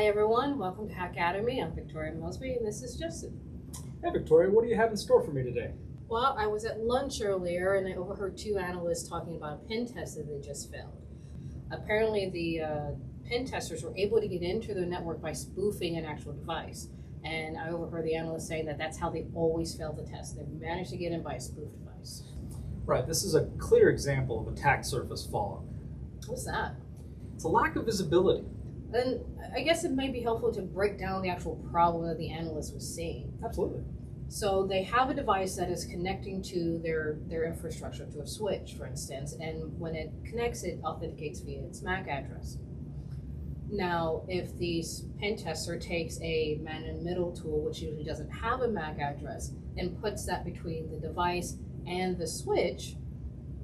everyone, welcome to HACademy. I'm Victoria Mosby and this is Justin. Hey Victoria, what do you have in store for me today? Well, I was at lunch earlier and I overheard two analysts talking about a pen test that they just failed. Apparently the pen testers were able to get into their network by spoofing an actual device. And I overheard the analyst saying that that's how they always fail the test. They managed to get in by a spoofed device. Right, this is a clear example of attack surface fog. What's that? It's a lack of visibility. And I guess it might be helpful to break down the actual problem that the analyst was seeing. Absolutely. So they have a device that is connecting to their infrastructure, to a switch, for instance, and when it connects, it authenticates via its MAC address. Now, if the pen tester takes a man-in-the-middle tool, which usually doesn't have a MAC address, and puts that between the device and the switch,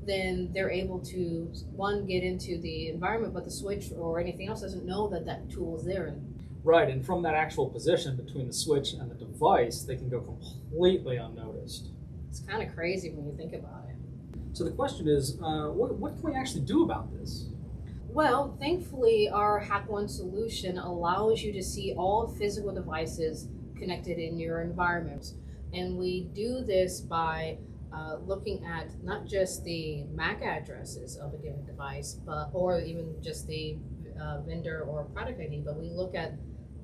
then they're able to, one, get into the environment, but the switch or anything else doesn't know that that tool is there. Right, and from that actual position between the switch and the device, they can go completely unnoticed. It's kind of crazy when you think about it. So the question is, what can we actually do about this? Well, thankfully, our HAC1 solution allows you to see all physical devices connected in your environment. And we do this by looking at not just the MAC addresses of a given device, or even just the vendor or product ID, but we look at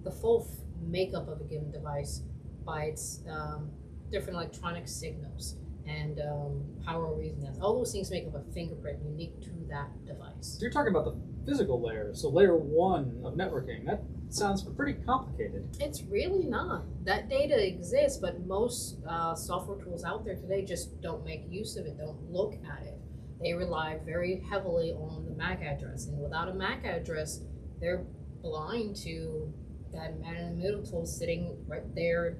the full makeup of a given device by its different electronic signals and power reasons. All those things make up a fingerprint unique to that device. So you're talking about the physical layer, so layer one of networking. That sounds pretty complicated. It's really not. That data exists, but most software tools out there today just don't make use of it, don't look at it. They rely very heavily on the MAC address, and without a MAC address, they're blind to that man-in-the-middle tool sitting right there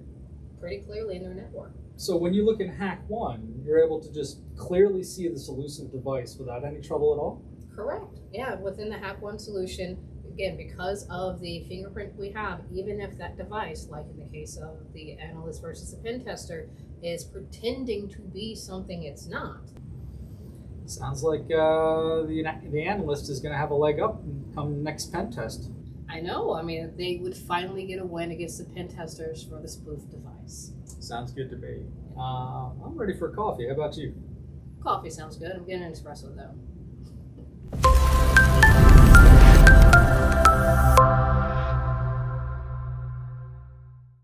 pretty clearly in their network. So when you look in HAC1, you're able to just clearly see the elusive device without any trouble at all? Correct. Yeah, within the HAC1 solution, again, because of the fingerprint we have, even if that device, like in the case of the analyst versus the pen tester, is pretending to be something it's not. Sounds like the analyst is going to have a leg up come next pen test. I know. I mean, they would finally get a win against the pen testers for the spoof device. Sounds good to me. I'm ready for coffee. How about you? Coffee sounds good. I'm getting an espresso though.